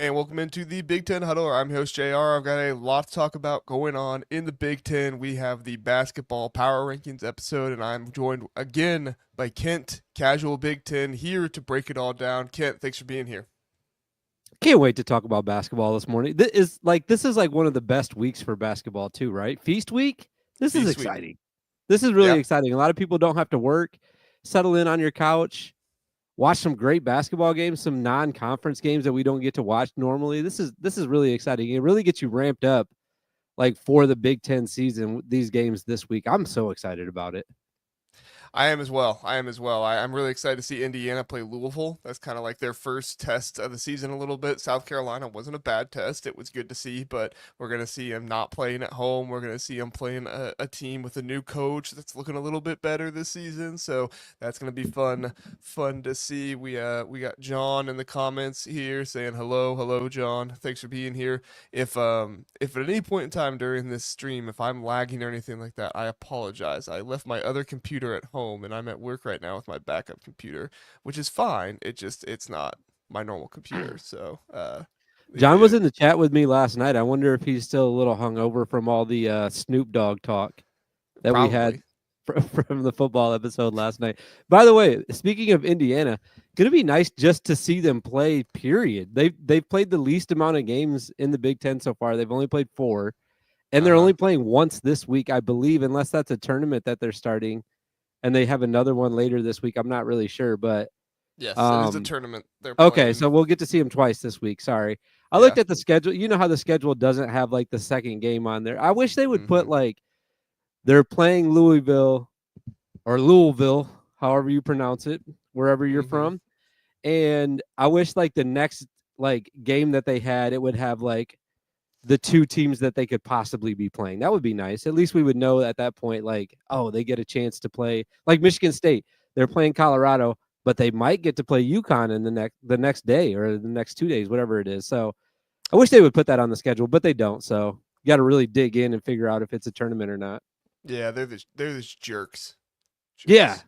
And welcome into the Big Ten Huddle. I'm host JR. I've got a lot to talk about going on in the Big Ten. We have the basketball power rankings episode, and I'm joined again by Kent, casual Big Ten, here to break it all down. Kent, thanks for being here. Can't wait to talk about basketball this morning. This is like one of the best weeks for basketball too, right? Feast week. This is Feast week. exciting. This is really Yeah. exciting. A lot of people don't have to work, settle in on your couch, watch some great basketball games, some non-conference games that we don't get to watch normally. This is really exciting. It really gets you ramped up like for the Big Ten season. These games this week, I'm so excited about it. I am as well. I'm really excited to see Indiana play Louisville. That's kind of like their first test of the season a little bit. South Carolina wasn't a bad test. It was good to see, but we're going to see him not playing at home. We're going to see him playing a team with a new coach that's looking a little bit better this season. So that's going to be fun to see. We got John in the comments here saying hello, John. Thanks for being here. If at any point in time during this stream, if I'm lagging or anything like that, I apologize. I left my other computer at home and I'm at work right now with my backup computer, which is fine. It's not my normal computer. So John was it in the chat with me last night. I wonder if he's still a little hungover from all the Snoop Dogg talk that we had probably. from the football episode last night. By the way, speaking of Indiana, gonna be nice just to see them play. Period. They've played the least amount of games in the Big Ten so far. They've only played 4, and they're Uh-huh. only playing once this week, I believe, unless that's a tournament that they're starting, and they have another one later this week. I'm not really sure, but Yes, it is a um, tournament they're okay, playing. so we'll get to see them twice this week. Sorry, I Yeah. looked at the schedule. You know how the schedule doesn't have like the second game on there. I wish they would put Mhm. like they're playing Louisville or Louisville, however you pronounce it, wherever you're Mhm. from. And I wish like the next like game that they had, it would have like the two teams that they could possibly be playing. That would be nice. At least we would know at that point, like, oh, they get a chance to play like Michigan State. They're playing Colorado, but they might get to play UConn in the next day or the next 2 days, whatever it is. So I wish they would put that on the schedule, but they don't. So you got to really dig in and figure out if it's a tournament or not. Yeah, they're just jerks. Yeah, Jerks.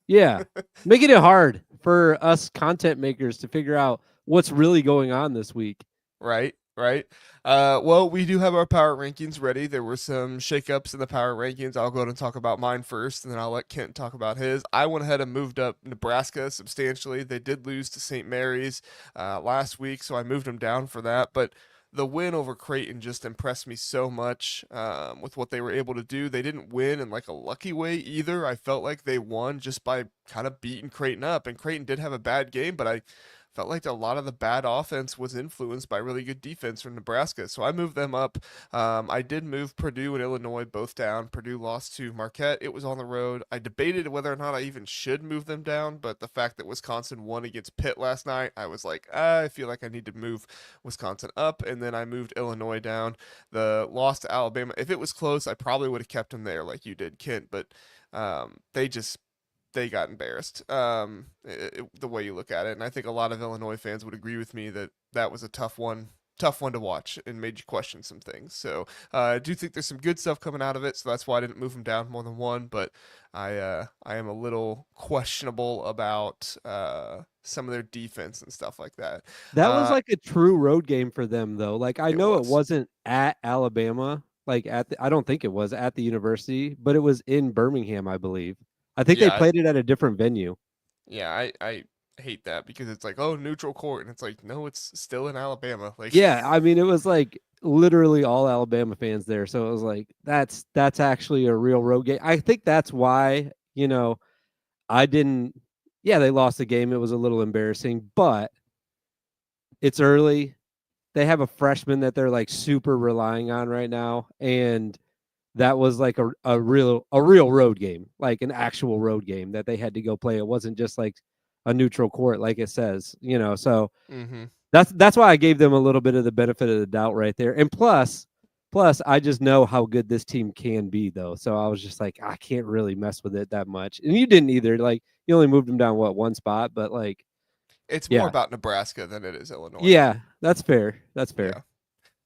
yeah, making it hard for us content makers to figure out what's really going on this week. Right, right. Well, we do have our power rankings ready. There were some shakeups in the power rankings. I'll go ahead and talk about mine first, and then I'll let Kent talk about his. I went ahead and moved up Nebraska substantially. They did lose to St. Mary's last week, so I moved them down for that. But the win over Creighton just impressed me so much with what they were able to do. They didn't win in like a lucky way either. I felt like they won just by kind of beating Creighton up, and Creighton did have a bad game, but I felt like a lot of the bad offense was influenced by really good defense from Nebraska. So I moved them up. I did move Purdue and Illinois both down. Purdue lost to Marquette. It was on the road. I debated whether or not I even should move them down, but the fact that Wisconsin won against Pitt last night, I was like, I feel like I need to move Wisconsin up. And then I moved Illinois down. The loss to Alabama, if it was close, I probably would have kept them there like you did, Kent, but they got embarrassed. The way you look at it, and I think a lot of Illinois fans would agree with me that that was a tough one to watch, and made you question some things. So I do think there's some good stuff coming out of it. So that's why I didn't move them down more than one. But I am a little questionable about some of their defense and stuff like that. That was Uh, like a true road game for them, though. Like I it know it was. wasn't at Alabama, like I don't think it was at the university, but it was in Birmingham, I believe. I think they Yeah, played it at a different venue. yeah. I hate that because it's like, oh, neutral court, and it's like, no, it's still in Alabama. Like, Yeah, I mean, it was like literally all Alabama fans there, so it was like that's actually a real road game. I think that's why I didn't. Yeah, they lost the game. It was a little embarrassing, but it's early. They have a freshman that they're like super relying on right now, and that was like a real road game, like an actual road game that they had to go play. It wasn't just like a neutral court, like it says. So mm-hmm. that's why I gave them a little bit of the benefit of the doubt right there. And plus, I just know how good this team can be, though. So I was just like, I can't really mess with it that much. And you didn't either. Like you only moved them down one spot, but like, It's more yeah, about Nebraska than it is Illinois. yeah, that's fair. That's fair. Yeah.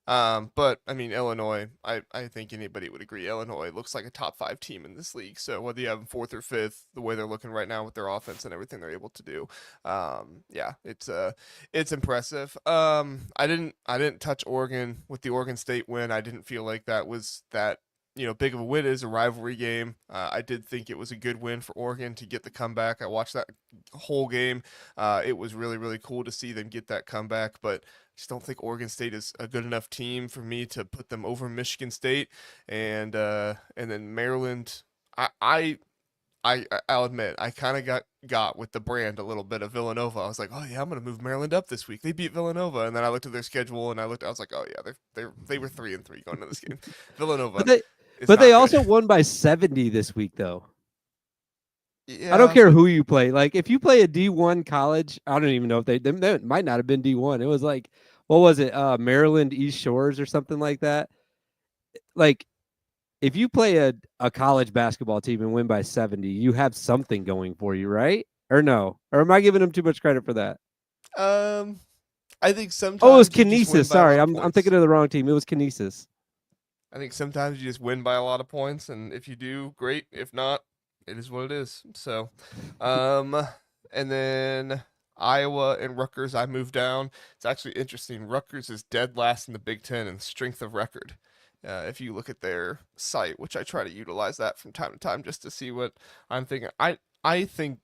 But I mean, Illinois, I think anybody would agree. Illinois looks like a top 5 team in this league. So whether you have them fourth or fifth, the way they're looking right now with their offense and everything they're able to do, yeah, it's impressive. I didn't touch Oregon with the Oregon State win. I didn't feel like that was that big of a win. Is a rivalry game. I did think it was a good win for Oregon to get the comeback. I watched that whole game. It was really really cool to see them get that comeback, but just don't think Oregon State is a good enough team for me to put them over Michigan State and then Maryland. I I, I'll admit I kind of got with the brand a little bit of Villanova. I was like, oh yeah, I'm gonna move Maryland up this week. They beat Villanova, and then I looked at their schedule and I was like, oh yeah, they were 3-3 going to this game. But Villanova they is but they not good. also won by 70 this week though. I don't Yeah, care but who you play. Like if you play a D1 college, I don't even know if they might not have been D1. It was like what was it? Maryland East Shores or something like that. Like if you play a college basketball team and win by 70, you have something going for you, right? Or no? Or am I giving them too much credit for that? um, I think Oh, it was sometimes you just win Kinesis. by a Sorry, lot of I'm points. thinking of the wrong team. It was Kinesis. I think sometimes you just win by a lot of points, and if you do, great. If not, it is what it is. So, um, and then Iowa and Rutgers, I moved down. It's actually interesting. Rutgers is dead last in the Big Ten in strength of record. If you look at their site, which I try to utilize that from time to time just to see what I'm thinking. I think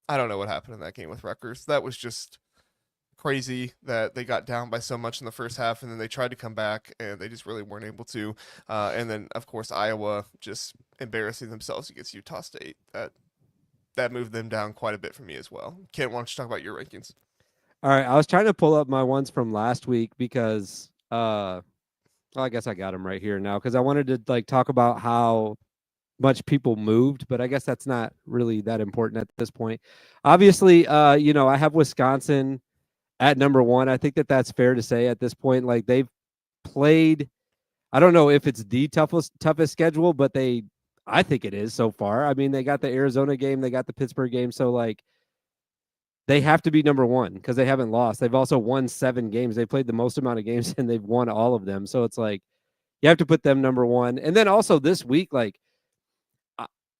I don't know what happened in that game with Rutgers. That was just crazy that they got down by so much in the first half and then they tried to come back and they just really weren't able to. And then of course Iowa just embarrassing themselves against Utah State. That moved them down quite a bit for me as well. Kent, why don't you talk about your rankings? All right, I was trying to pull up my ones from last week because well, I guess I got them right here now because I wanted to like talk about how much people moved, but I guess that's not really that important at this point. Obviously, I have Wisconsin at number 1. I think that that's fair to say at this point. Like they've played, I don't know if it's the toughest schedule, but I think it is so far. I mean, they got the Arizona game, they got the Pittsburgh game, so like they have to be number 1 because they haven't lost. They've also won 7 games. They played the most amount of games and they've won all of them. So it's like you have to put them number 1. And then also this week, like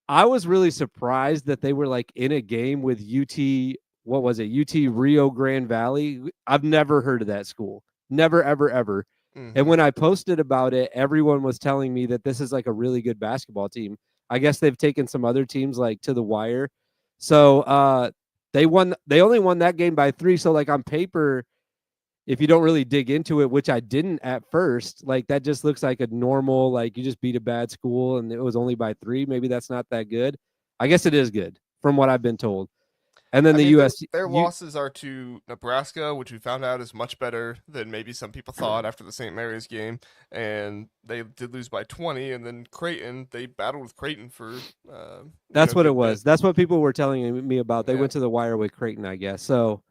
I was really surprised that they were like in a game with UT. What was it? UT Rio Grande Valley. I've never heard of that school. Never, ever, ever. And Mm-hmm. when I posted about it, everyone was telling me that this is like a really good basketball team. I guess they've taken some other teams like to the wire. So they only won that game by 3. So like on paper, if you don't really dig into it, which I didn't at first, like that just looks like a normal, like you just beat a bad school and it was only by 3. Maybe that's not that good. I guess it is good from what I've been told. And then I the mean, US, their losses are to Nebraska, which we found out is much better than maybe some people thought after the St. Mary's game, and they did lose by 20. And then Creighton, they battled with Creighton for that's a what it good bit. was. That's what people were telling me about. They Yeah, went to the wire with Creighton, I guess. So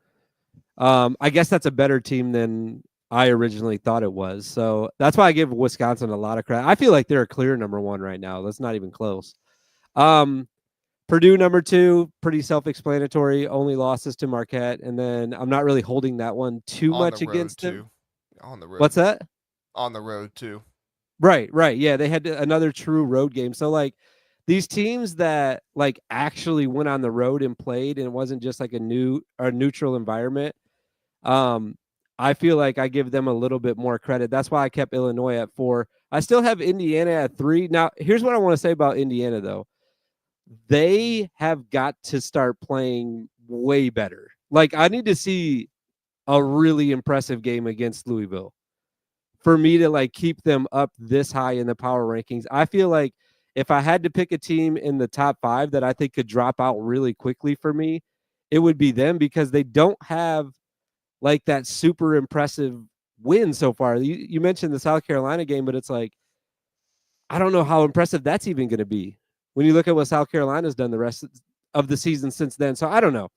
I guess that's a better team than I originally thought it was. So that's why I give Wisconsin a lot of credit. I feel like they're a clear number 1 right now. That's not even close. Um, Purdue number 2, pretty self-explanatory. Only losses to Marquette, and then I'm not really holding that one too on the much road against them. too. On the What's road, that? on the road too. Right, right. Yeah, they had another true road game. So like these teams that like actually went on the road and played, and it wasn't just like a neutral environment. Um, I feel like I give them a little bit more credit. That's why I kept Illinois at 4. I still have Indiana at 3. Now, here's what I want to say about Indiana though. They have got to start playing way better. Like I need to see a really impressive game against Louisville for me to like keep them up this high in the power rankings. I feel like if I had to pick a team in the top 5 that I think could drop out really quickly for me, it would be them because they don't have like that super impressive win so far. You mentioned the South Carolina game, but it's like I don't know how impressive that's even going to be when you look at what South Carolina's done the rest of the season since then. So I don't know.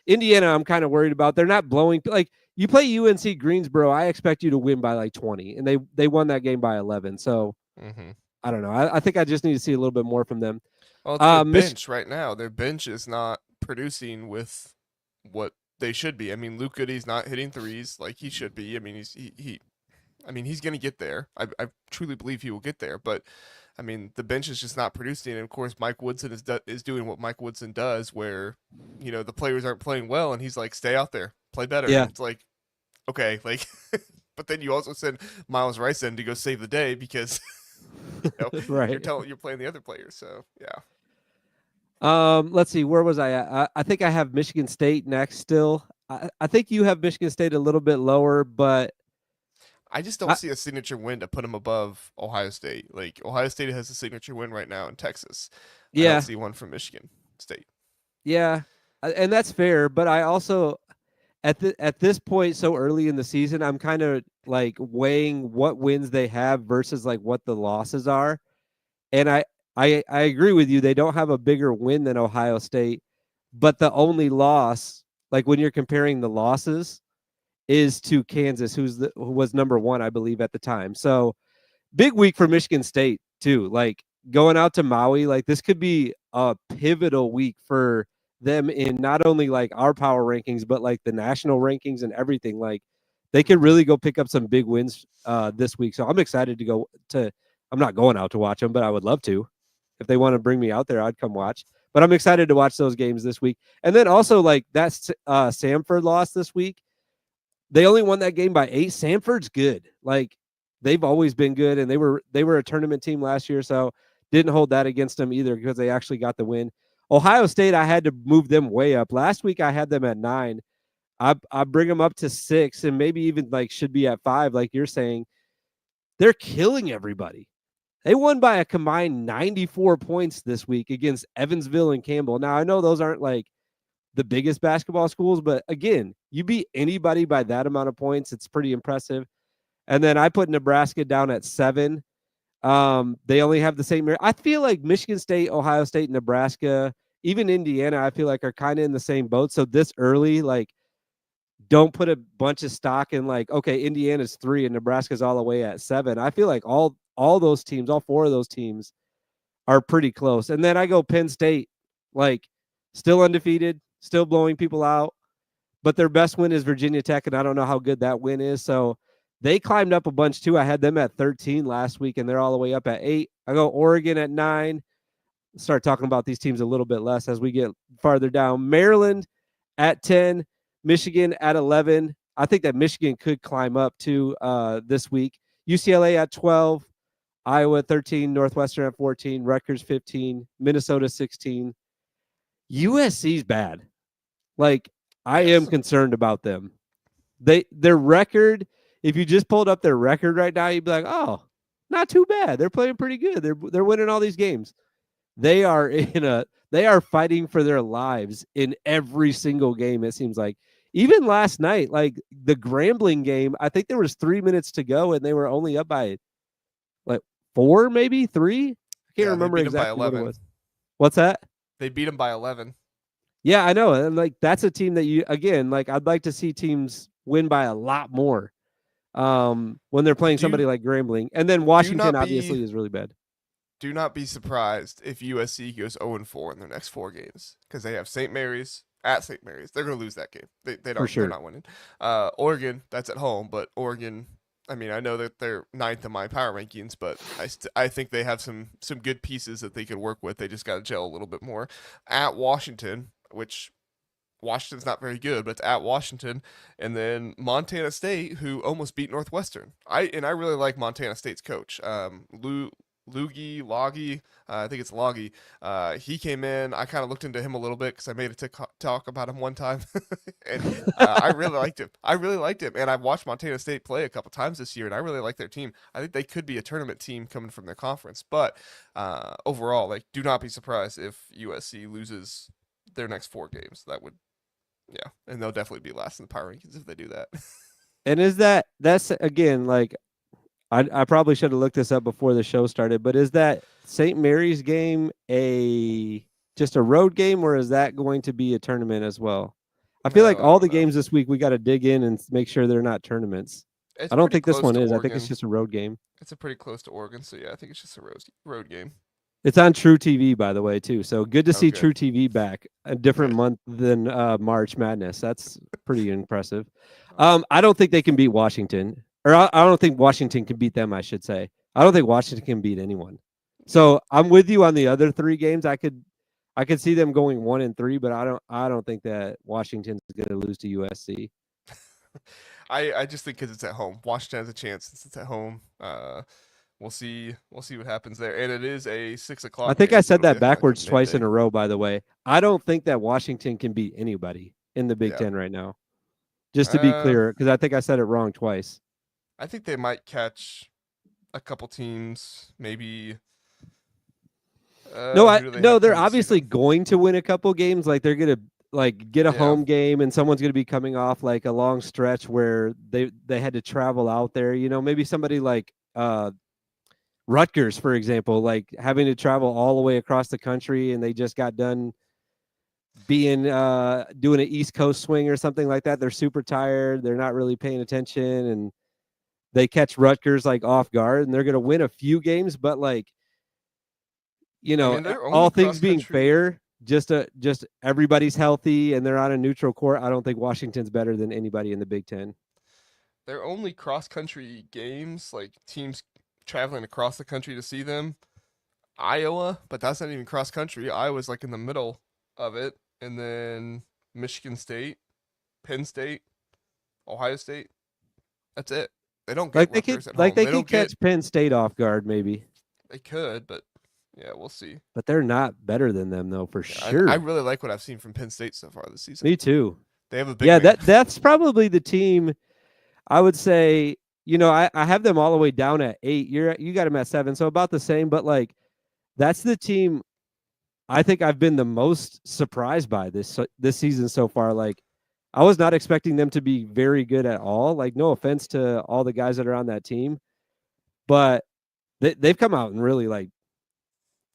Indiana, I'm kind of worried about. They're not blowing like you play UNC Greensboro. I expect you to win by like 20, and they won that game by 11. So Mm-hmm. I don't know. I think I just need to see a little bit more from them. Well, it's their Mich- bench right now. Their bench is not producing with what they should be. I mean, Luke Goody's not hitting threes like he should be. I mean, I mean, he's going to get there. I truly believe he will get there. But I mean, the bench is just not producing. And of course, Mike Woodson is doing what Mike Woodson does, where the players aren't playing well, and he's like, "Stay out there, play better." Yeah. And it's like, okay, like, but then you also send Miles Rice in to go save the day because Right. you're playing the other players. So yeah. Let's see, where was I at? I think I have Michigan State next still. I think you have Michigan State a little bit lower, but I just don't see a signature win to put them above Ohio State. Like Ohio State has a signature win right now in Texas. I don't yeah, see one from Michigan State. yeah, and that's fair. But I also at this point so early in the season, I'm kind of like weighing what wins they have versus like what the losses are. And I agree with you. They don't have a bigger win than Ohio State, but the only loss, like when you're comparing the losses, is to Kansas, who was number one, I believe, at the time. So big week for Michigan State too. Like going out to Maui, like this could be a pivotal week for them in not only like our power rankings, but like the national rankings and everything. Like they could really go pick up some big wins this week. So I'm excited to go to. I'm not going out to watch them, but I would love to. If they want to bring me out there, I'd come watch. But I'm excited to watch those games this week. And then also like that's Samford lost this week. They only won that game by 8. Samford's good. Like they've always been good, and they were a tournament team last year, so didn't hold that against them either because they actually got the win. Ohio State, I had to move them way up. Last week I had them at 9. I bring them up to 6, and maybe even like should be at 5, like you're saying. They're killing everybody. They won by a combined 94 points this week against Evansville and Campbell. Now I know those aren't like the biggest basketball schools, but again, you beat anybody by that amount of points. It's pretty impressive. And then I put Nebraska down at 7. They only have the same. I feel like Michigan State, Ohio State, Nebraska, even Indiana, I feel like are kind of in the same boat. So this early, like, don't put a bunch of stock in like, okay, Indiana's 3 and Nebraska's all the way at 7. I feel like all those teams, all 4 of those teams are pretty close. And then I go Penn State, like still undefeated, still blowing people out, but their best win is Virginia Tech, and I don't know how good that win is. So they climbed up a bunch too. I had them at 13 last week, and they're all the way up at 8. I go Oregon at 9. Start talking about these teams a little bit less as we get farther down. Maryland at 10, Michigan at 11. I think that Michigan could climb up to this week. UCLA at 12, Iowa 13, Northwestern at 14, Rutgers 15, Minnesota 16. USC's bad. Like, I am concerned about them. Their record, if you just pulled up their record right now, you'd be like, oh, not too bad. They're playing pretty good. They're winning all these games. They are fighting for their lives in every single game, it seems like. Even last night, like the Grambling game, I think there was 3 minutes to go and they were only up by like 4, maybe 3. I can't remember exactly what it was. What's that? They beat them by 11. Yeah, I know. And like that's a team that you again, like I'd like to see teams win by a lot more when they're playing somebody like Grambling. And then Washington obviously is really bad. Do not be surprised if USC goes 0-4 in their next 4 games because they have St. Mary's at St. Mary's. They're going to lose that game. They don't. For sure. They're not winning. Oregon, that's at home, but Oregon. I mean, I know that they're 9th in my power rankings, but I think they have some good pieces that they could work with. They just got to gel a little bit more. At Washington, which Washington's not very good, but it's at Washington, and then Montana State, who almost beat Northwestern. I really like Montana State's coach, Loggy, I think it's Loggy. He came in. I kind of looked into him a little bit because I made a TikTok about him one time, and I really liked him. And I've watched Montana State play a couple times this year, and I really like their team. I think they could be a tournament team coming from their conference. But overall, like, do not be surprised if USC loses their next 4 games. That would, yeah, and they'll definitely be last in the power rankings if they do that. And that's again like. I probably should have looked this up before the show started, but is that St. Mary's game just a road game, or is that going to be a tournament as well? I feel like all the games this week we got to dig in and make sure they're not tournaments. I don't think this one is. I think it's just a road game. It's pretty close to Oregon, so yeah, I think it's just a road game. It's on True TV, by the way, too. So good to see True TV back. A different month than March Madness. That's pretty impressive. I don't think they can beat Washington. or I don't think Washington can beat them, I should say. I don't think Washington can beat anyone. So I'm with you on the other 3 games. I could see them going 1-3, but I don't think that Washington's going to lose to USC. I just think because it's at home. Washington has a chance since it's at home. We'll see what happens there, and it is a 6 I o'clock think game, I so said it'll be that I think backwards twice midday. in a row, by the way. I don't think that Washington can beat anybody in the Big Yeah. Ten right now. Just to be Uh, clear, because I think I said it wrong twice. I think they might catch a couple teams, maybe. No, Who do they no, have they're coming to see obviously them? going to win a couple games. Like they're gonna get a Yeah. home game, and someone's gonna be coming off like a long stretch where they had to travel out there. Maybe somebody like Rutgers, for example, like having to travel all the way across the country, and they just got done being doing an East Coast swing or something like that. They're super tired. They're not really paying attention, and they catch Rutgers like off guard, and they're gonna win a few games, but like I mean, they're all only things cross being country. fair, just everybody's healthy and they're on a neutral court. I don't think Washington's better than anybody in the Big Ten. They're only cross country games, like teams traveling across the country to see them. Iowa, but that's not even cross country. Iowa's like in the middle of it, and then Michigan State, Penn State, Ohio State. That's it. They don't get Rutgers at home. They They could don't get. catch Penn State off guard maybe, They could, but yeah, we'll see. but they're not better than them though for Yeah, I sure. really like what I've seen from Penn State so far this season. Me too. They have a big Yeah, man. that's probably the team I would say. I have them all the way down at 8. You got them at 7, so about the same. But like, that's the team I think I've been the most surprised by this season so far. Like, I was not expecting them to be very good at all. Like, no offense to all the guys that are on that team, but they've come out and really like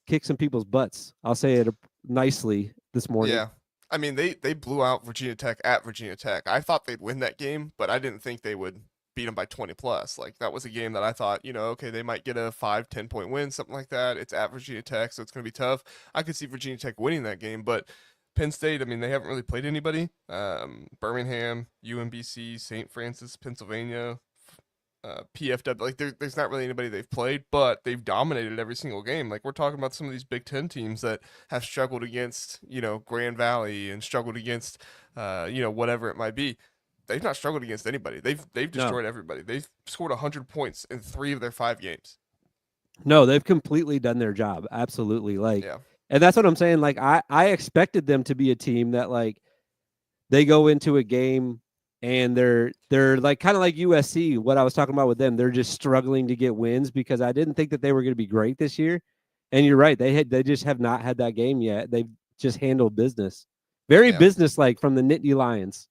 kicked some people's butts. I'll say it nicely this morning. Yeah. I mean, they blew out Virginia Tech at Virginia Tech. I thought they'd win that game, but I didn't think they would beat them by 20 plus. Like that was a game that I thought, okay, they might get a 5-10 point win, something like that. It's at Virginia Tech, so it's going to be tough. I could see Virginia Tech winning that game, but Penn State, I mean, they haven't really played anybody. Birmingham, UMBC, St. Francis, Pennsylvania, PFW. Like there's not really anybody they've played, but they've dominated every single game. Like we're talking about some of these Big Ten teams that have struggled against Grand Valley and struggled against whatever it might be. They've not struggled against anybody. They've No, destroyed everybody. They've scored 100 points in 3 of their 5 games. no, they've completely done their job. Absolutely. Like, Yeah, and that's what I'm saying. Like, I expected them to be a team that like they go into a game and they're like kind of like USC. What I was talking about with them, they're just struggling to get wins because I didn't think that they were going to be great this year. And you're right, they just have not had that game yet. They've just handled business, very yeah, business-like from the Nittany Lions.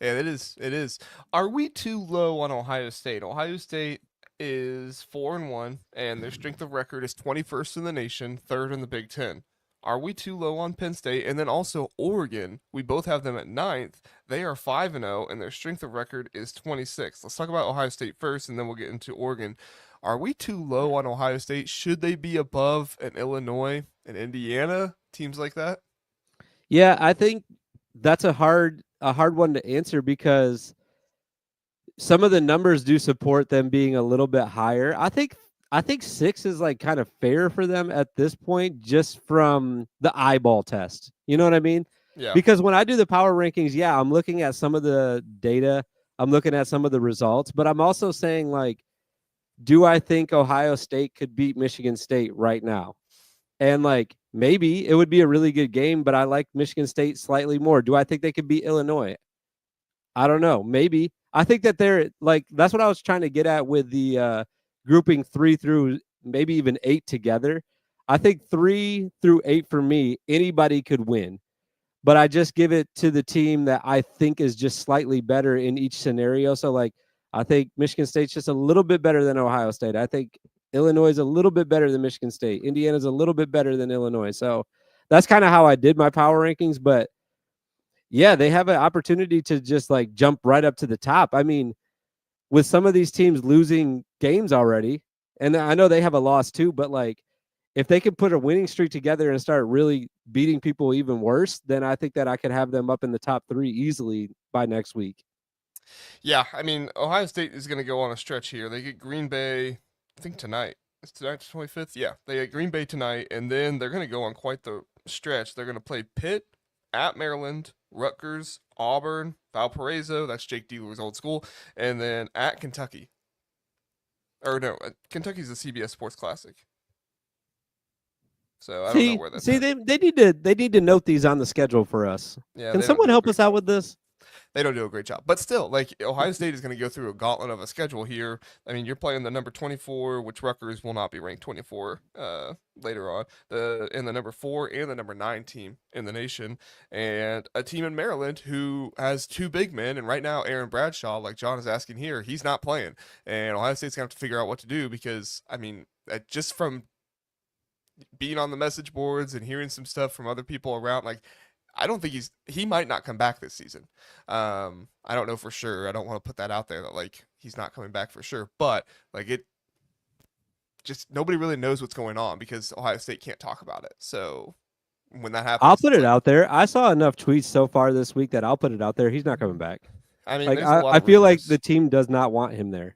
yeah. It is. It is. Are we too low on Ohio State? Ohio State is 4-1, and their strength of record is 21st in the nation, third in the Big Ten. Are we too low on Penn State? And then also Oregon, we both have them at ninth. They are 5-0, and their strength of record is 26. Let's talk about Ohio State first, and then we'll get into Oregon. Are we too low on Ohio State? Should they be above an Illinois and Indiana, teams like that? Yeah, I think that's a hard one to answer because some of the numbers do support them being a little bit higher. I think 6 is like kind of fair for them at this point, just from the eyeball test. You know what I mean? Yeah, Because when I do the power rankings, yeah, I'm looking at some of the data, I'm looking at some of the results, but I'm also saying like, do I think Ohio State could beat Michigan State right now? And like maybe it would be a really good game, but I like Michigan State slightly more. Do I think they could beat Illinois? I don't know. Maybe. I think that they're like that's what I was trying to get at with the grouping 3 through maybe even 8 together. I think 3 through 8 for me, anybody could win. But I just give it to the team that I think is just slightly better in each scenario. So like I think Michigan State's just a little bit better than Ohio State. I think Illinois is a little bit better than Michigan State. Indiana's a little bit better than Illinois. So that's kind of how I did my power rankings, but yeah, they have an opportunity to just like jump right up to the top. I mean, with some of these teams losing games already, and I know they have a loss too, but like if they could put a winning streak together and start really beating people even worse, then I think that I could have them up in the top 3 easily by next week. Yeah, I mean, Ohio State is going to go on a stretch here. They get Green Bay, I think tonight. It's tonight the 25th? Yeah, they get Green Bay tonight, and then they're going to go on quite the stretch. They're going to play Pitt, at Maryland, Rutgers, Auburn, Valparaiso, that's Jake Dealer's old school, and then at Kentucky. Or no, Kentucky's the CBS Sports Classic. So I don't know See, where that's see, at. they need to note these on the schedule for us. Yeah, Can they don't someone do a help great us out job. with this? They don't do a great job. But still, like Ohio State is going to go through a gauntlet of a schedule here. I mean, you're playing the number 24, which Rutgers will not be ranked 24 later on. The number 4 and the number 9 team in the nation, and a team in Maryland who has two big men. And right now, Aaron Bradshaw, like John is asking here, he's not playing, and Ohio State's going to have to figure out what to do because I mean, just from being on the message boards and hearing some stuff from other people around, like I don't think he might not come back this season. I don't know for sure. I don't want to put that out there that like he's not coming back for sure, but like it just nobody really knows what's going on because Ohio State can't talk about it. So when that I'll happens, put it's it like out there. I saw enough tweets so far this week that I'll put it out there. He's not coming back. I mean, Like there's a lot I of feel like the rumors. team does not want him there,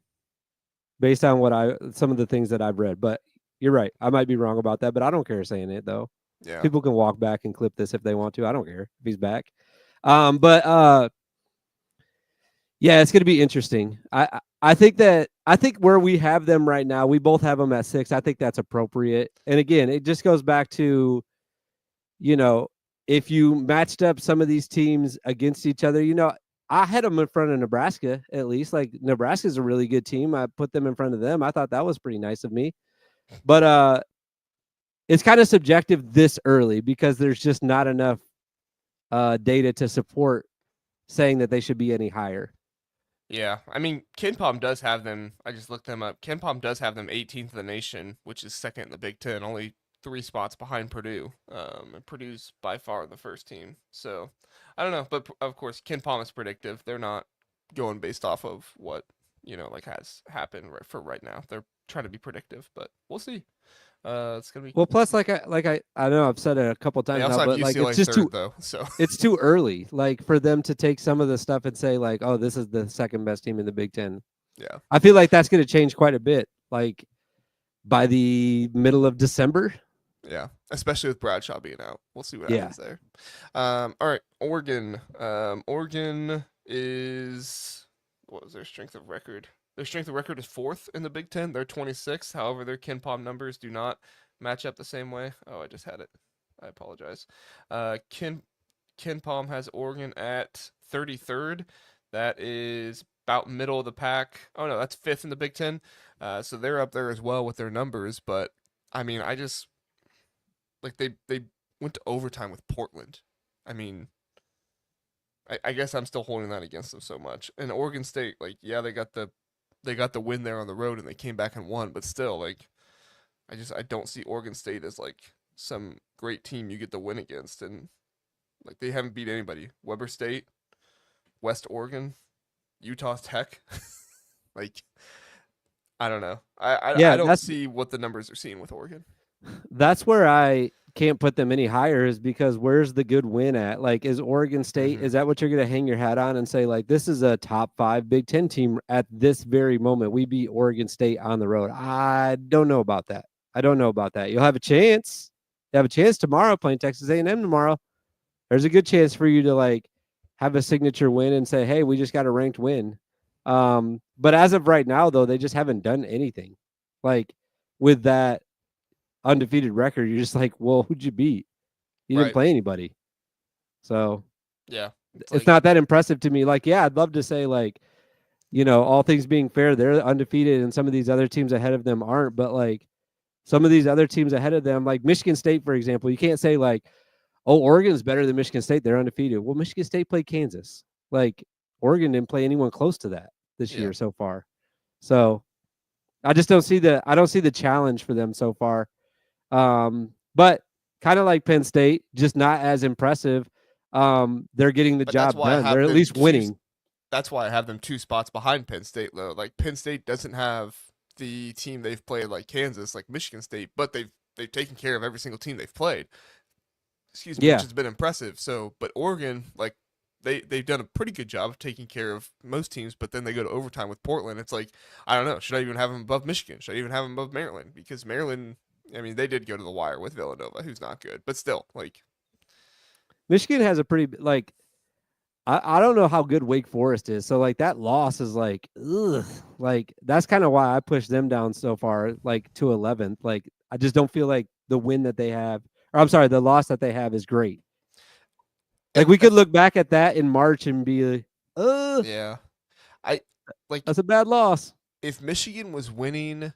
based on some of the things that I've read. But you're right. I might be wrong about that, but I don't care saying it though. Yeah. People can walk back and clip this if they want to. I don't care if he's back. But yeah, it's going to be interesting. I think where we have them right now, we both have them at 6. I think that's appropriate. And again, it just goes back to, you know, if you matched up some of these teams against each other, I had them in front of Nebraska at least. Like Nebraska's a really good team. I put them in front of them. I thought that was pretty nice of me. But it's kind of subjective this early because there's just not enough data to support saying that they should be any higher. Yeah, I mean, Ken Palm does have them. I just looked them up. Ken Palm does have them 18th in the nation, which is second in the Big Ten, only 3 spots behind Purdue. And Purdue's by far the first team. So I don't know, but of course, Ken Palm is predictive. They're not going based off of what like has happened for right now. They're trying to be predictive, but we'll see. It's gonna be. Well, plus I know I've said it a couple They times now, also have but like UCLA it's just third though, so it's too early like for them to take some of the stuff and say like, oh, this is the second best team in the Big Ten. yeah, I feel like that's going to change quite a bit. Like by the middle of December. yeah. Especially with Bradshaw being out, we'll see what Yeah. happens there. All right, Oregon. Oregon is what was their strength of record? Their strength of record is fourth in the Big Ten. They're 26th. However, their Ken Palm numbers do not match up the same way. Oh, I just had it. I apologize. Ken Palm has Oregon at 33rd. That is about middle of the pack. Oh no, that's fifth in the Big Ten. So they're up there as well with their numbers. But I mean, I just like they went to overtime with Portland. I mean, I guess I'm still holding that against them so much. And Oregon State, like, yeah, they got the win there on the road and they came back and won, but still, like, I don't see Oregon State as like some great team you get the win against, and like they haven't beat anybody. Weber State, West Oregon, Utah Tech, like I don't know. I Yeah, don't see what the numbers are seeing with Oregon. that's where I can't put them any higher is because where's the good win at? Like, is Oregon State, Mm-hmm. is that what you're going to hang your hat on and say, like, this is a top 5 Big Ten team at this very moment? We beat Oregon State on the road. I don't know about that. I don't know about that. You'll have a chance. You have a chance tomorrow playing Texas A&M tomorrow. There's a good chance for you to, like, have a signature win and say, hey, we just got a ranked win. But as of right now, though, they just haven't done anything. Like, with that undefeated record, you're just like, well, who'd you beat? You didn't Right. play anybody. So Yeah. It's it's like not that impressive to me. Like, yeah, I'd love to say, like, all things being fair, they're undefeated and some of these other teams ahead of them aren't. But like some of these other teams ahead of them, like Michigan State, for example, you can't say like, oh, Oregon's better than Michigan State. They're undefeated. Well, Michigan State played Kansas. Like Oregon didn't play anyone close to that this yeah. year so far. So I just don't see the challenge for them so far. But kind of like Penn State, just not as impressive. They're getting the But that's job why I done. They're have at them least winning. that's why I have them 2 spots behind Penn State though. Like Penn State doesn't have the team they've played like Kansas, like Michigan State, but they've taken care of every single team they've played. Excuse me, which Yeah. has been impressive. So, but Oregon, like they've done a pretty good job of taking care of most teams, but then they go to overtime with Portland. It's like, I don't know, should I even have them above Michigan? Should I even have them above Maryland? Because Maryland, I mean, they did go to the wire with Villanova, who's not good, but still, like, Michigan has a pretty like I don't know how good Wake Forest is. So like that loss is like ugh. Like that's kind of why I pushed them down so far, like to 11th. Like I just don't feel like the win that they have, or I'm sorry, the loss that they have is great. Like and we could look back at that in March and be like, yeah, I like that's a bad loss. if Michigan was winning,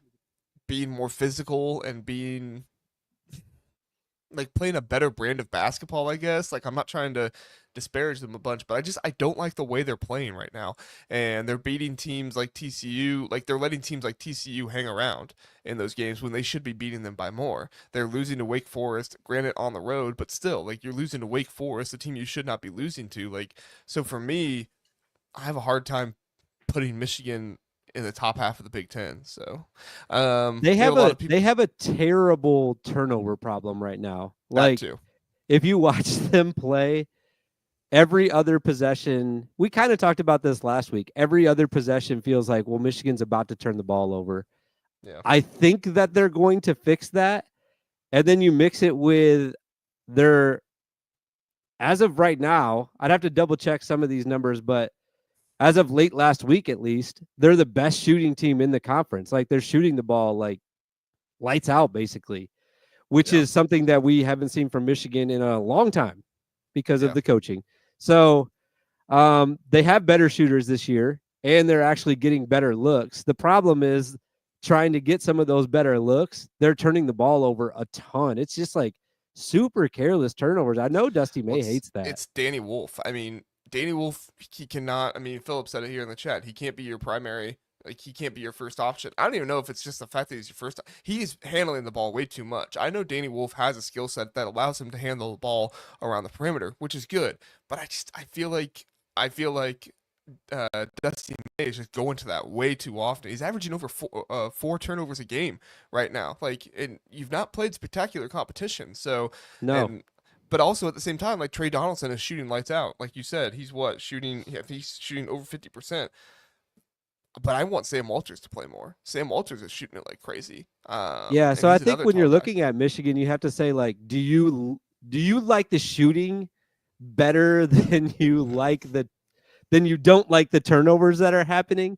being more physical and being like playing a better brand of basketball, I guess. Like I'm not trying to disparage them a bunch, but I don't like the way they're playing right now. And they're beating teams like TCU, like they're letting teams like TCU hang around in those games when they should be beating them by more. They're losing to Wake Forest, granted on the road, but still, like you're losing to Wake Forest, a team you should not be losing to. Like so for me, I have a hard time putting Michigan in the top half of the Big Ten. So They you know, have a lot a of people they have a terrible turnover problem right now. that Like too. if you watch them play, every other possession, we kind of talked about this last week. Every other possession feels like, well, Michigan's about to turn the ball over. Yeah. I think that they're going to fix that. And then you mix it with their, as of right now, I'd have to double check some of these numbers, but as of late last week, at least, they're the best shooting team in the conference. Like they're shooting the ball like lights out, basically, which Yeah. is something that we haven't seen from Michigan in a long time because of Yeah. the coaching. So they have better shooters this year, and they're actually getting better looks. The problem is trying to get some of those better looks. They're turning the ball over a ton. It's just like super careless turnovers. I know Dusty Well, May hates that. it's Danny Wolf. I mean, Danny Wolf, he cannot. I mean, Philip said it here in the chat. He can't be your primary. Like he can't be your first option. I don't even know if it's just the fact that he's your first. He's handling the ball way too much. I know Danny Wolf has a skill set that allows him to handle the ball around the perimeter, which is good. But I feel like Dusty May is just going to that way too often. He's averaging over four turnovers a game right now. Like, and you've not played spectacular competition, so No. and but also at the same time, like Trey Donaldson is shooting lights out. Like you said, he's what shooting? Yeah, he's shooting over 50%. But I want Sam Walters to play more. Sam Walters is shooting it like crazy. Yeah, And so I he's think another when tall you're guy. looking at Michigan, you have to say like, do you like the shooting better than you don't like the turnovers that are happening?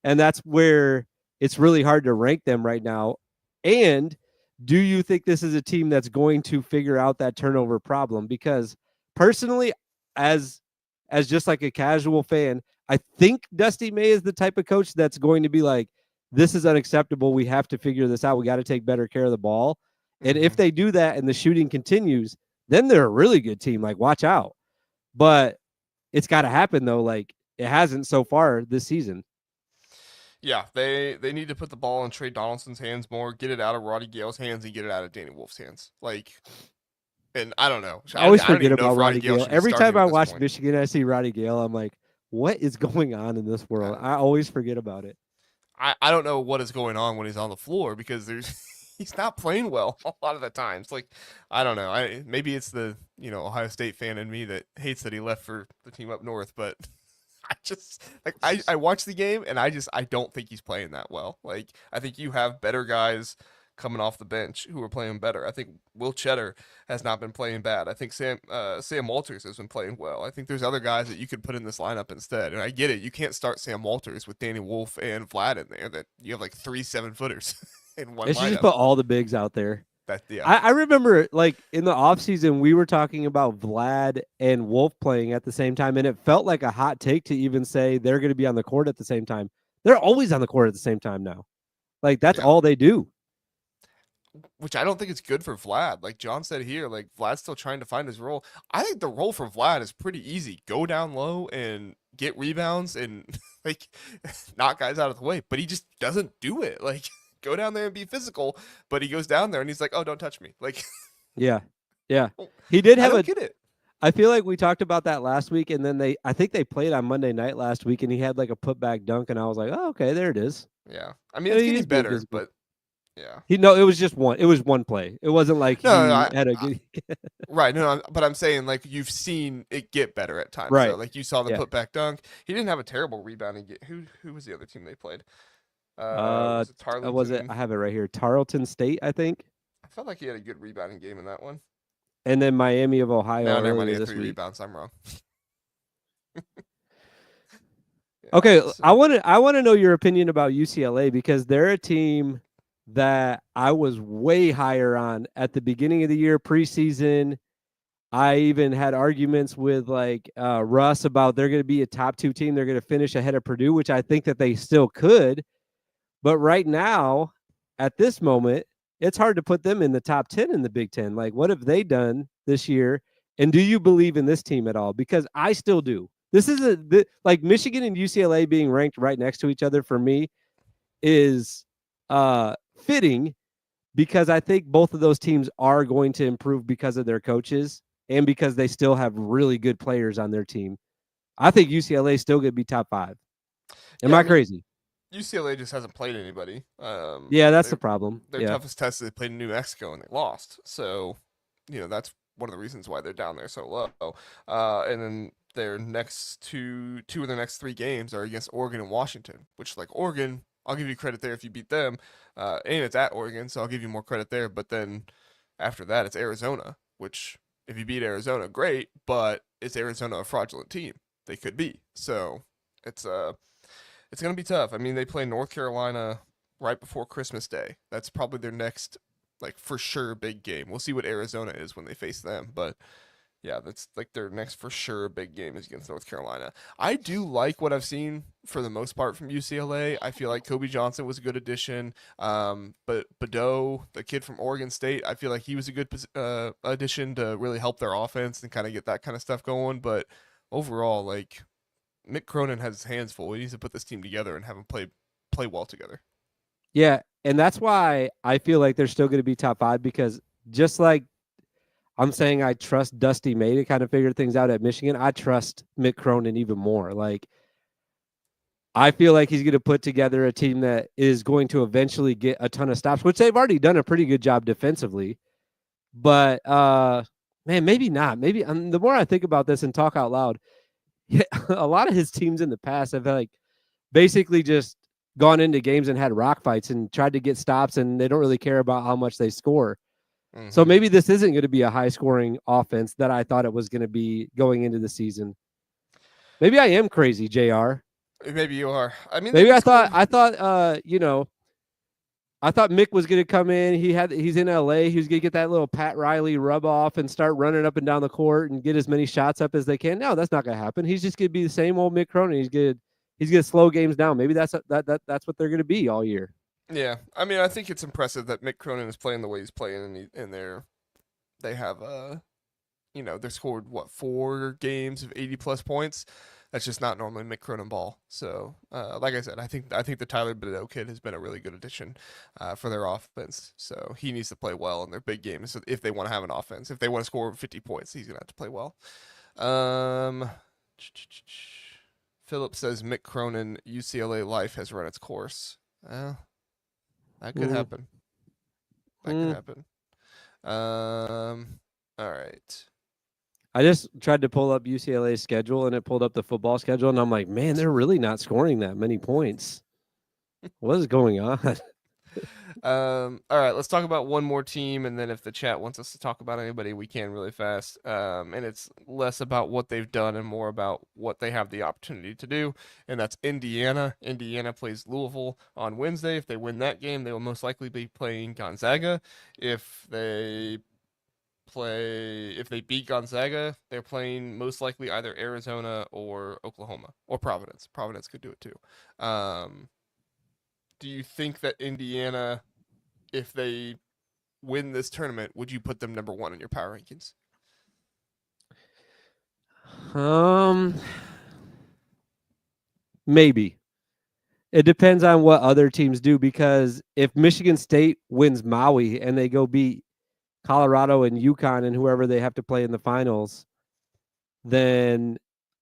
And that's where it's really hard to rank them right now. And do you think this is a team that's going to figure out that turnover problem? Because personally, as just like a casual fan, I think Dusty May is the type of coach that's going to be like, this is unacceptable. We have to figure this out. We got to take better care of the ball. And if Mm-hmm. they do that and the shooting continues, then they're a really good team. Like, watch out. But it's got to happen though. Like it hasn't so far this season. Yeah, they need to put the ball in Trey Donaldson's hands more, get it out of Roddy Gale's hands, and get it out of Danny Wolf's hands. Like, and I don't know. I always I don't forget even know about if Roddy Roddy Gale Gale. should be Every starting time I at this watch point. Michigan, I see Roddy Gale. I'm like, what is going on in this I world? don't I know. always forget about it. I don't know what is going on when he's on the floor because there's he's not playing well a lot of the times. Like I don't know. Maybe it's the Ohio State fan in me that hates that he left for the team up north, but I just like I watch the game and I don't think he's playing that well. Like I think you have better guys coming off the bench who are playing better. I think Will Cheddar has not been playing bad. I think Sam Walters has been playing well. I think there's other guys that you could put in this lineup instead. And I get it. You can't start Sam Walters with Danny Wolf and Vlad in there. That you have like 3 7-footers in one They should just lineup. put all the bigs out there. That yeah. I remember like in the offseason, we were talking about Vlad and Wolf playing at the same time, and it felt like a hot take to even say they're going to be on the court at the same time. They're always on the court at the same time now. Like that's Yeah. all they do. Which I don't think it's good for Vlad. Like John said here, like Vlad's still trying to find his role. I think the role for Vlad is pretty easy. Go down low and get rebounds and like knock guys out of the way. But he just doesn't do it. Like go down there and be physical, but he goes down there and he's like, "Oh, don't touch me." Like Yeah. Yeah. He did I have don't get it. I feel like we talked about that last week, and then I think they played on Monday night last week, and he had like a putback dunk, and I was like, oh, okay, there it is. Yeah. I mean, I it's mean, getting he's being better, physical. but Yeah. It was just one. It was one play. It wasn't like No, no, he had a good. right. No, but I'm saying like you've seen it get better at times. So Right. like you saw the Yeah. putback dunk. He didn't have a terrible rebounding game. Who was the other team they played? Was it Was it? Tarleton? I have it right here. Tarleton State, I think, I felt like he had a good rebounding game in that one. and then Miami of Ohio No, never mind. He earlier had this 3 week. rebounds. I'm wrong. Yeah. Okay, So, I want to know your opinion about UCLA because they're a team that I was way higher on at the beginning of the year, preseason. I even had arguments with like Russ about they're going to be a top 2 team. They're going to finish ahead of Purdue, which I think that they still could. But right now, at this moment, it's hard to put them in the top 10 in the Big Ten. Like, what have they done this year? And do you believe in this team at all? Because I still do. This is like Michigan and UCLA being ranked right next to each other for me is fitting because I think both of those teams are going to improve because of their coaches and because they still have really good players on their team. I think UCLA is still going to be top 5. Am yeah, I I mean, crazy? UCLA just hasn't played anybody. Yeah, that's the Their problem. their Yeah. toughest test they played in New Mexico and they lost. So, that's one of the reasons why they're down there so low. And then their next two of their next 3 games are against Oregon and Washington, which like Oregon, I'll give you credit there if you beat them. And it's at Oregon, so I'll give you more credit there. But then after that, it's Arizona, which if you beat Arizona, great. But is Arizona a fraudulent team? They could be. So it's gonna be tough. I mean, they play North Carolina right before Christmas Day. That's probably their next, like for sure, big game. We'll see what Arizona is when they face them, but yeah, that's like their next for sure big game is against North Carolina. I do like what I've seen for the most part from UCLA. I feel like Kobe Johnson was a good addition. But Badeau, the kid from Oregon State, I feel like he was a good addition to really help their offense and kind of get that kind of stuff going. But overall, like Mick Cronin has his hands full. He needs to put this team together and have them play well together. Yeah, and that's why I feel like they're still going to be top 5 because just like I'm saying I trust Dusty May to kind of figure things out at Michigan, I trust Mick Cronin even more. Like I feel like he's going to put together a team that is going to eventually get a ton of stops, which they've already done a pretty good job defensively. But man, maybe not. Maybe the more I think about this and talk out loud, yeah, a lot of his teams in the past have like basically just gone into games and had rock fights and tried to get stops, and they don't really care about how much they score. So Mm-hmm. maybe this isn't going to be a high scoring offense that I thought it was going to be going into the season. Maybe I am crazy, JR. Maybe you are. I mean, they've Maybe been scoring. I thought Mick was going to come in. He's in LA. He was going to get that little Pat Riley rub off and start running up and down the court and get as many shots up as they can. No, that's not going to happen. He's just going to be the same old Mick Cronin. He's going to slow games down. Maybe that's what they're going to be all year. Yeah, I mean, I think it's impressive that Mick Cronin is playing the way he's playing, and they have they scored what 4 games of 80+ points. That's just not normally Mick Cronin ball. So, like I said, I think the Tyler Badeau kid has been a really good addition for their offense. So he needs to play well in their big games. So if they want to have an offense, if they want to score 50 points, he's gonna have to play well. Philip says Mick Cronin UCLA life has run its course. That could happen. That could happen. All right. I just tried to pull up UCLA's schedule, and it pulled up the football schedule, and I'm like, man, they're really not scoring that many points. What is going on? All right, let's talk about one more team, and then if the chat wants us to talk about anybody, we can really fast. And it's less about what they've done and more about what they have the opportunity to do, and that's Indiana. Indiana plays Louisville on Wednesday. If they win that game, they will most likely be playing Gonzaga. If they beat Gonzaga, they're playing most likely either Arizona or Oklahoma or Providence. Providence could do it too. Do you think that Indiana, if they win this tournament, would you put them number 1 in your power rankings? Maybe. It depends on what other teams do, because if Michigan State wins Maui and they go beat Colorado and UConn and whoever they have to play in the finals, then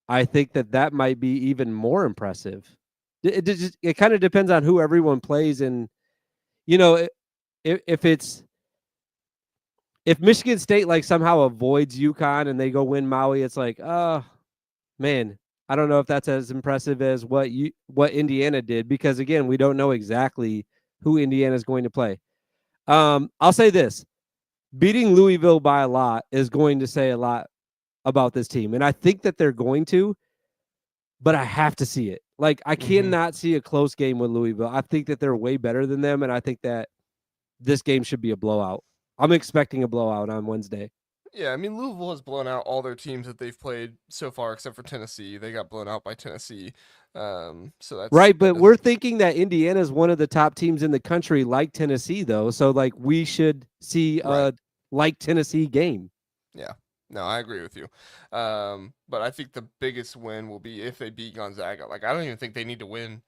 I think that might be even more impressive. It kind of depends on who everyone plays, and if Michigan State like somehow avoids UConn and they go win Maui, it's like, oh man, I don't know if that's as impressive as what Indiana did, because again, we don't know exactly who Indiana is going to play. I'll say this: beating Louisville by a lot is going to say a lot about this team, and I think that they're going to. But I have to see it. Like, I cannot see a close game with Louisville. I think that they're way better than them, and I think that this game should be a blowout. I'm expecting a blowout on Wednesday. Yeah, I mean Louisville has blown out all their teams that they've played so far, except for Tennessee. They got blown out by Tennessee, so Right, that but doesn't. we're thinking that Indiana is one of the top teams in the country, like Tennessee, though. So, like, we should see Right. a like Tennessee game. Yeah. No, I agree with you. But I think the biggest win will be if they beat Gonzaga. Like I don't even think they need to win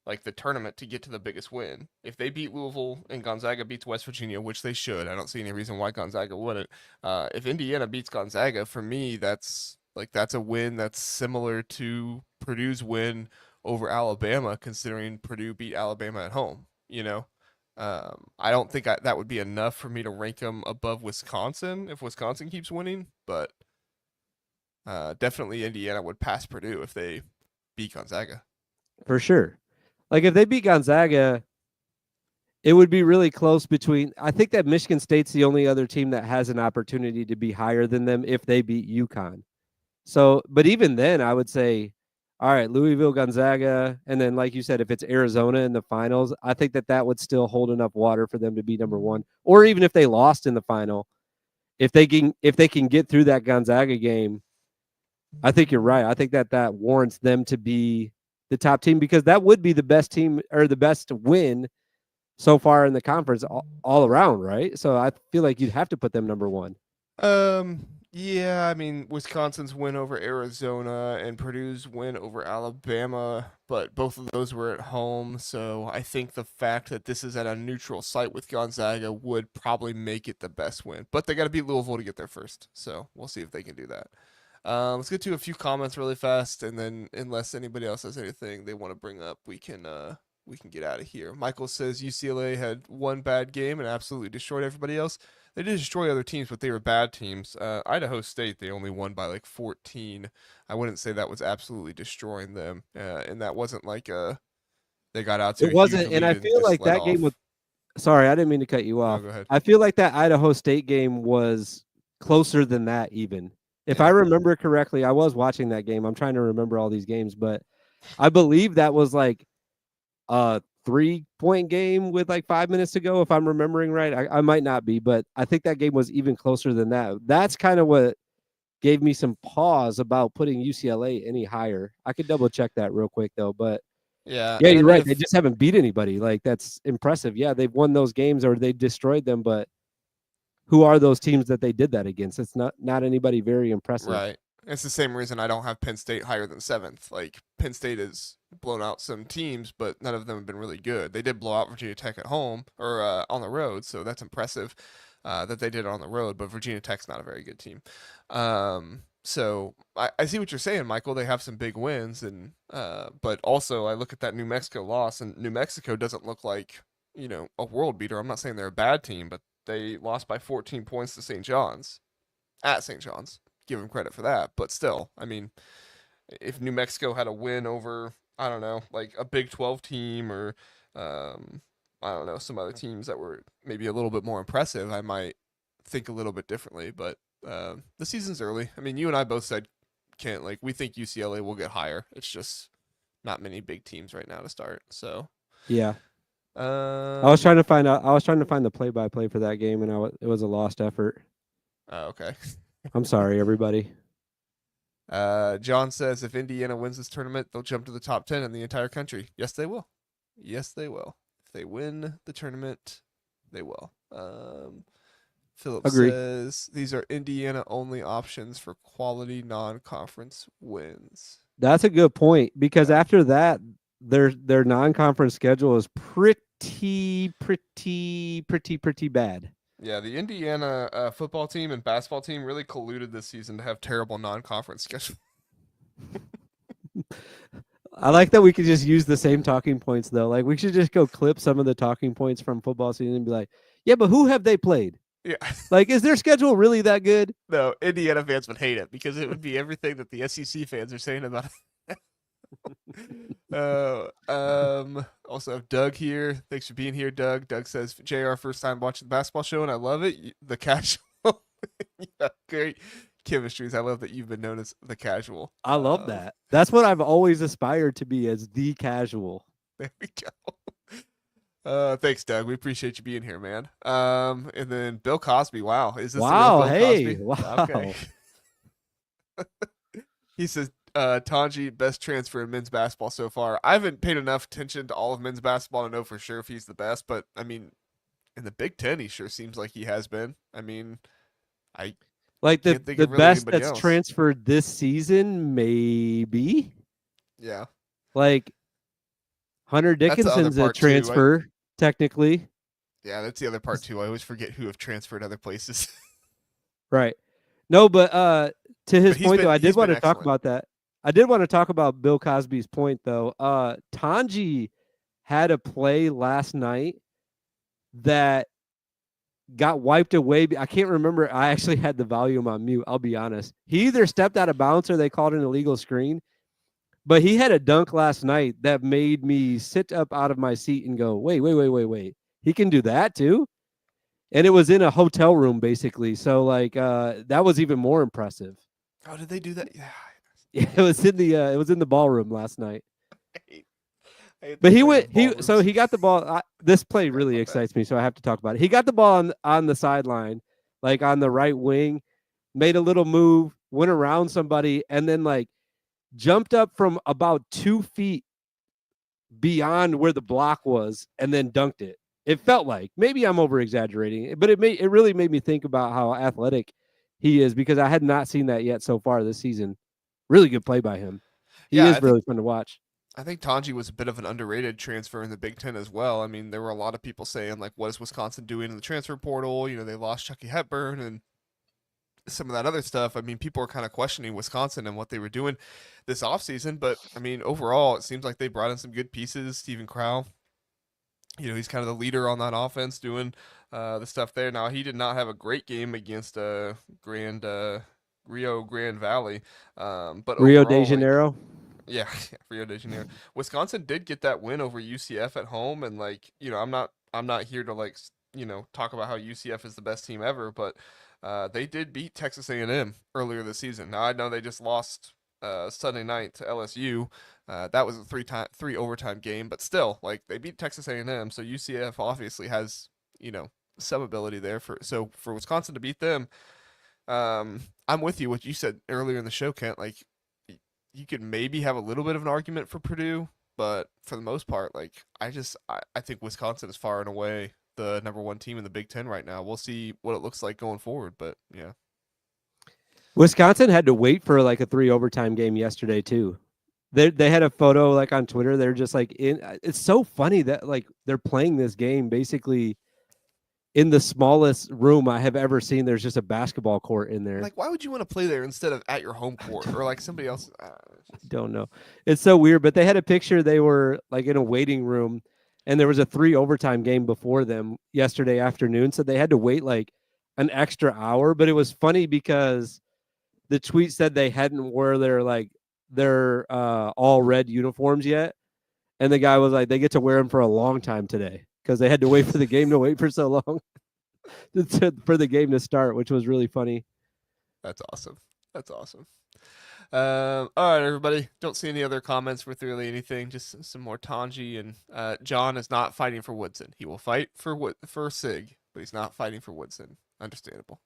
like the tournament to get to the biggest win. If they beat Louisville and Gonzaga beats West Virginia, which they should, I don't see any reason why Gonzaga wouldn't. If Indiana beats Gonzaga, for me, that's a win that's similar to Purdue's win over Alabama, considering Purdue beat Alabama at home. I don't think that would be enough for me to rank them above Wisconsin if Wisconsin keeps winning, but definitely Indiana would pass Purdue if they beat Gonzaga. For sure. Like, if they beat Gonzaga, it would be really close between. I think that Michigan State's the only other team that has an opportunity to be higher than them if they beat UConn. So, but even then, I would say, all right, Louisville, Gonzaga, and then, like you said, if it's Arizona in the finals, I think that would still hold enough water for them to be number one. Or even if they lost in the final, if they can get through that Gonzaga game, I think you're right. I think that warrants them to be the top team, because that would be the best team or the best win so far in the conference all around, right? So I feel like you'd have to put them number one. Yeah, I mean, Wisconsin's win over Arizona and Purdue's win over Alabama, but both of those were at home, so I think the fact that this is at a neutral site with Gonzaga would probably make it the best win. But they got to beat Louisville to get there first, so we'll see if they can do that. Let's get to a few comments really fast, and then unless anybody else has anything they want to bring up, we can get out of here. Michael says UCLA had one bad game and absolutely destroyed everybody else. They did destroy other teams, but they were bad teams. Idaho State, they only won by like 14. I wouldn't say that was absolutely destroying them, and that wasn't like they got out to It a huge wasn't, and I lead and feel just like let that game was. off. Sorry, I didn't mean to cut you No, off. go ahead. I feel like that Idaho State game was closer than that, even. If I Yeah. remember correctly, I was watching that game. I'm trying to remember all these games, but I believe that was like a 3-point game with like 5 minutes to go, if I'm remembering right. I might not be, but I think that game was even closer than that. That's kind of what gave me some pause about putting UCLA any higher. I could double check that real quick though, but Yeah, yeah, and I you're mean right. They if just haven't beat anybody. Like, that's impressive. Yeah, they've won those games or they destroyed them, but who are those teams that they did that against? It's not anybody very impressive. right. It's the same reason I don't have Penn State higher than seventh. Like Penn State has blown out some teams, but none of them have been really good. They did blow out Virginia Tech at home or on the road, so that's impressive that they did it on the road. But Virginia Tech's not a very good team. So I see what you're saying, Michael. They have some big wins, and but also I look at that New Mexico loss, and New Mexico doesn't look like a world beater. I'm not saying they're a bad team, but they lost by 14 points to St. John's at St. John's. Give them credit for that, but still, I mean, if New Mexico had a win over, I don't know, like a Big 12 team or um, I don't know, some other teams that were maybe a little bit more impressive, I might think a little bit differently. But the season's early. I mean, you and I both said, Kent, like we think UCLA will get higher. It's just not many big teams right now to start. So, Yeah. I was um, trying to find out. I was trying to find the play-by-play for that game, and it was a lost effort. okay. I'm sorry, everybody. John says if Indiana wins this tournament, they'll jump to the top 10 in the entire country. Yes, they will. Yes, they will. If they win the tournament, they will. Philip Agree. says these are Indiana only options for quality non-conference wins. That's a good point, because Yeah. after that, their non-conference schedule is pretty bad. Yeah, the Indiana football team and basketball team really colluded this season to have terrible non-conference schedule. I like that we could just use the same talking points though. Like we should just go clip some of the talking points from football season and be like, yeah, but who have they played? Yeah. Like, is their schedule really that good? No, Indiana fans would hate it because it would be everything that the SEC fans are saying about it. Also have Doug here. Thanks for being here, Doug. Doug says, JR, first time watching the basketball show, and I love it. The casual. Yeah, great chemistries. I love that you've been known as the casual. I love that. That's what I've always aspired to be, as the casual. There we go. Thanks, Doug. We appreciate you being here, man. And then Bill Cosby. Wow. Is this the real Bill Cosby? Wow. Okay. He says, Tanji, best transfer in men's basketball so far. I haven't paid enough attention to all of men's basketball to know for sure if he's the best, but I mean, in the Big Ten, he sure seems like he has been. I mean, I like can't think the of really best anybody that's else. transferred this season, maybe. Yeah. Like Hunter That's the other Dickinson's a part, too. transfer, technically. Yeah, that's the other part too. I always forget who have transferred other places. Right. No, but to his But he's point been- though, I he's did want been to talk excellent. about that. I did want to talk about Bill Cosby's point though. Tanji had a play last night that got wiped away. I can't remember. I actually had the volume on mute. I'll be honest. He either stepped out of bounds or they called an illegal screen. But he had a dunk last night that made me sit up out of my seat and go, wait. He can do that too? And it was in a hotel room, basically. So, like, that was even more impressive. Oh, did they do that? Yeah. It was in the ballroom last night. I hate But the he players went. in ballrooms. He got the ball. This play Forgot really about that. excites me, so I have to talk about it. He got the ball on the sideline, like on the right wing, made a little move, went around somebody, and then like jumped up from about 2 feet beyond where the block was, and then dunked it. It felt like, maybe I'm over exaggerating, but it really made me think about how athletic he is, because I had not seen that yet so far this season. Really good play by him. He Yeah, is really fun to watch. I think Tanji was a bit of an underrated transfer in the Big Ten as well. I mean, there were a lot of people saying, like, what is Wisconsin doing in the transfer portal? You know, they lost Chucky Hepburn and some of that other stuff. I mean, people are kind of questioning Wisconsin and what they were doing this offseason. But, I mean, overall, it seems like they brought in some good pieces. Stephen Crow, you know, he's kind of the leader on that offense doing the stuff there. Now, he did not have a great game against Rio Grande Valley. But Rio overall, de like, Janeiro. yeah, Rio de Janeiro. Wisconsin did get that win over UCF at home, and like, you know, I'm not here to like, you know, talk about how UCF is the best team ever, but they did beat Texas A&M earlier this season. Now I know they just lost Sunday night to LSU. That was a three overtime game, but still, like, they beat Texas A&M, so UCF obviously has, you know, some ability there for Wisconsin to beat them. I'm with you what you said earlier in the show, Kent. Like, you could maybe have a little bit of an argument for Purdue, but for the most part, like, I think Wisconsin is far and away the number one team in the Big Ten right now. We'll see what it looks like going forward, but yeah. Wisconsin had to wait for like a 3 overtime game yesterday too. They had a photo like on Twitter. They're just like it's so funny that like they're playing this game basically in the smallest room I have ever seen. There's just a basketball court in there. Like, why would you want to play there instead of at your home court or like somebody else? I don't know. It's so weird, but they had a picture. They were like in a waiting room, and there was a 3 overtime game before them yesterday afternoon. So they had to wait like an extra hour. But it was funny because the tweet said they hadn't wore their all red uniforms yet, and the guy was like, they get to wear them for a long time today because they had to wait for the game to wait for so long for the game to start, which was really funny. That's awesome. That's awesome. All right, everybody. Don't see any other comments with really anything. Just some more Tanji, and John is not fighting for Woodson. He will fight for Sig, but he's not fighting for Woodson. Understandable.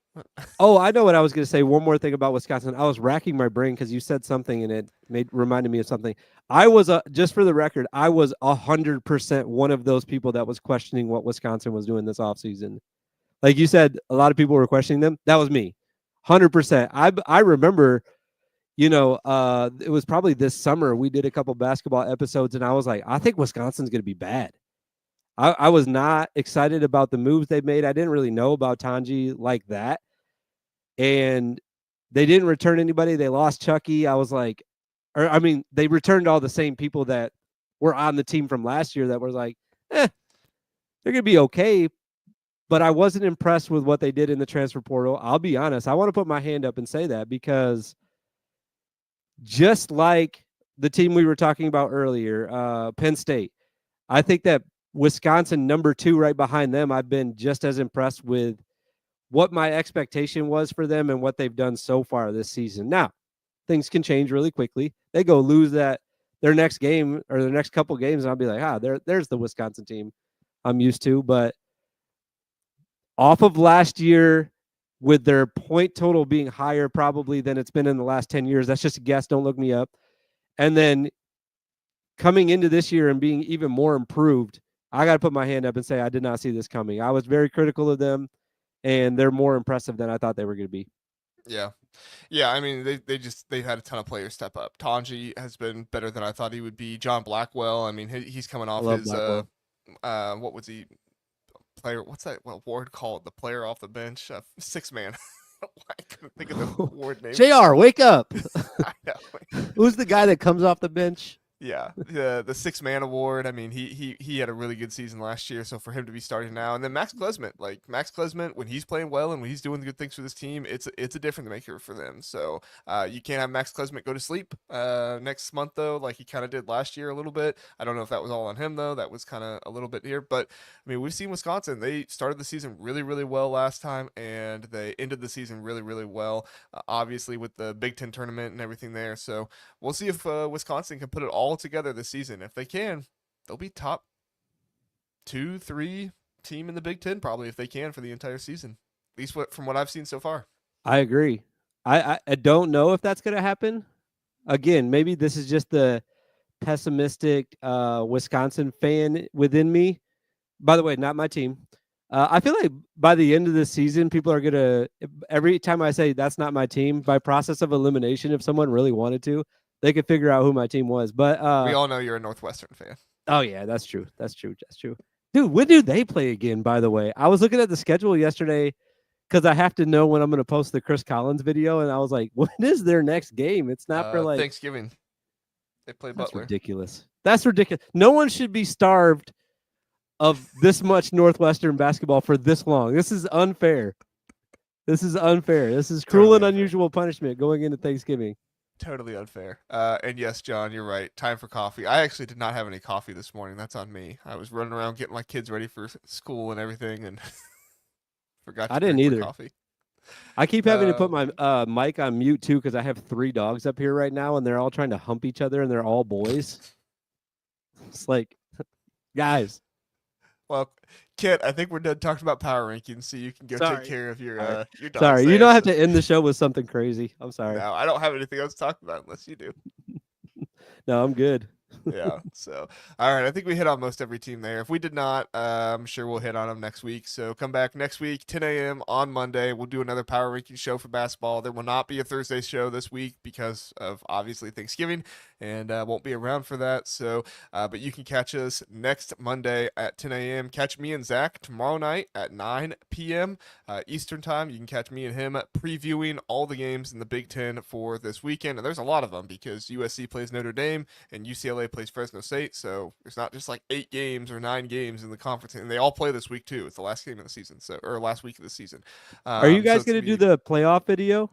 Oh, I know what I was going to say. One more thing about Wisconsin. I was racking my brain because you said something and it reminded me of something. I was just for the record, I was 100% one of those people that was questioning what Wisconsin was doing this offseason. Like you said, a lot of people were questioning them. That was me, 100%. I remember, you know, it was probably this summer we did a couple basketball episodes, and I was like, I think Wisconsin's going to be bad. I was not excited about the moves they made. I didn't really know about Tanji like that. And they didn't return anybody. They lost Chucky. I was like, or I mean, they returned all the same people that were on the team from last year that were like, they're going to be okay. But I wasn't impressed with what they did in the transfer portal. I'll be honest. I want to put my hand up and say that because just like the team we were talking about earlier, Penn State, I think that Wisconsin, number 2, right behind them, I've been just as impressed with what my expectation was for them and what they've done so far this season. Now, things can change really quickly. They go lose their next game or their next couple games, and I'll be like, there's the Wisconsin team I'm used to. But off of last year, with their point total being higher probably than it's been in the last 10 years, that's just a guess. Don't look me up. And then coming into this year and being even more improved, I got to put my hand up and say I did not see this coming. I was very critical of them, and they're more impressive than I thought they were going to be. Yeah. Yeah, I mean they had a ton of players step up. Tanji has been better than I thought he would be. John Blackwell, I mean he's coming off his Blackwell. what was he player? What's that award called? The player off the bench, 6-man. I couldn't think of the award name. JR, wake up! I know. Who's the guy that comes off the bench? Yeah, the 6-man award. I mean, he had a really good season last year, so for him to be starting now, and then Max Klesmit, when he's playing well and when he's doing good things for this team, it's a difference maker for them. So you can't have Max Klesmit go to sleep next month though, like he kind of did last year a little bit. I don't know if that was all on him though. That was kind of a little bit here, but I mean, we've seen Wisconsin. They started the season really, really well last time, and they ended the season really, really well. Obviously with the Big Ten tournament and everything there. So we'll see if Wisconsin can put it all together this season. If they can, they'll be top 2, 3 team in the Big Ten probably if they can for the entire season. At least from what I've seen so far. I agree. I don't know if that's going to happen. Again, maybe this is just the pessimistic Wisconsin fan within me. By the way, not my team. I feel like by the end of the season, people are going to, every time I say that's not my team, by process of elimination, if someone really wanted to, they could figure out who my team was. But we all know you're a Northwestern fan. Oh, yeah, that's true. That's true. Dude, when do they play again, by the way? I was looking at the schedule yesterday because I have to know when I'm going to post the Chris Collins video, and I was like, when is their next game? It's not for like Thanksgiving. They play Butler. That's ridiculous. That's ridiculous. No one should be starved of this much Northwestern basketball for this long. This is unfair. This is cruel and unusual punishment going into Thanksgiving. Totally unfair. And yes, John, you're right. Time for coffee. I actually did not have any coffee this morning. That's on me. I was running around getting my kids ready for school and everything, and forgot to drink my coffee. I keep having to put my mic on mute too because I have 3 dogs up here right now, and they're all trying to hump each other, and they're all boys. It's like, guys. Well, Kit, I think we're done talking about power rankings, so you can go take care of your dogs. Sorry, you don't have to end the show with something crazy. I'm sorry. No, I don't have anything else to talk about unless you do. No, I'm good. Yeah. So, all right. I think we hit on most every team there. If we did not, I'm sure we'll hit on them next week. So come back next week, 10 a.m. on Monday. We'll do another power ranking show for basketball. There will not be a Thursday show this week because of obviously Thanksgiving, and won't be around for that. So, but you can catch us next Monday at 10 a.m. Catch me and Zach tomorrow night at 9 p.m. Eastern time. You can catch me and him previewing all the games in the Big Ten for this weekend. And there's a lot of them because USC plays Notre Dame and UCLA plays Fresno State, so there's not just like 8 games or 9 games in the conference, and they all play this week too. It's the last game of the season, or last week of the season. Are you guys going to do the playoff video,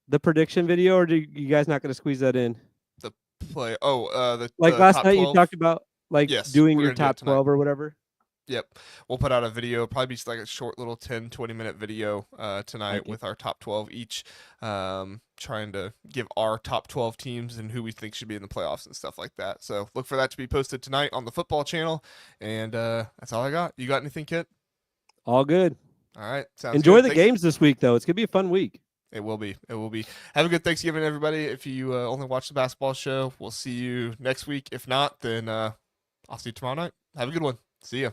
the prediction video, or do you guys not going to squeeze that in? The play? Oh, like the last night 12? You talked about doing your top 12 or whatever. Yep. We'll put out a video, probably be just like a short little 10, 20-minute video tonight with our top 12 each, trying to give our top 12 teams and who we think should be in the playoffs and stuff like that. So look for that to be posted tonight on the football channel. And that's all I got. You got anything, Kit? All good. All right. Sounds Enjoy good. the games this week, though. It's going to be a fun week. It will be. Have a good Thanksgiving, everybody. If you only watch the basketball show, we'll see you next week. If not, then I'll see you tomorrow night. Have a good one. See ya.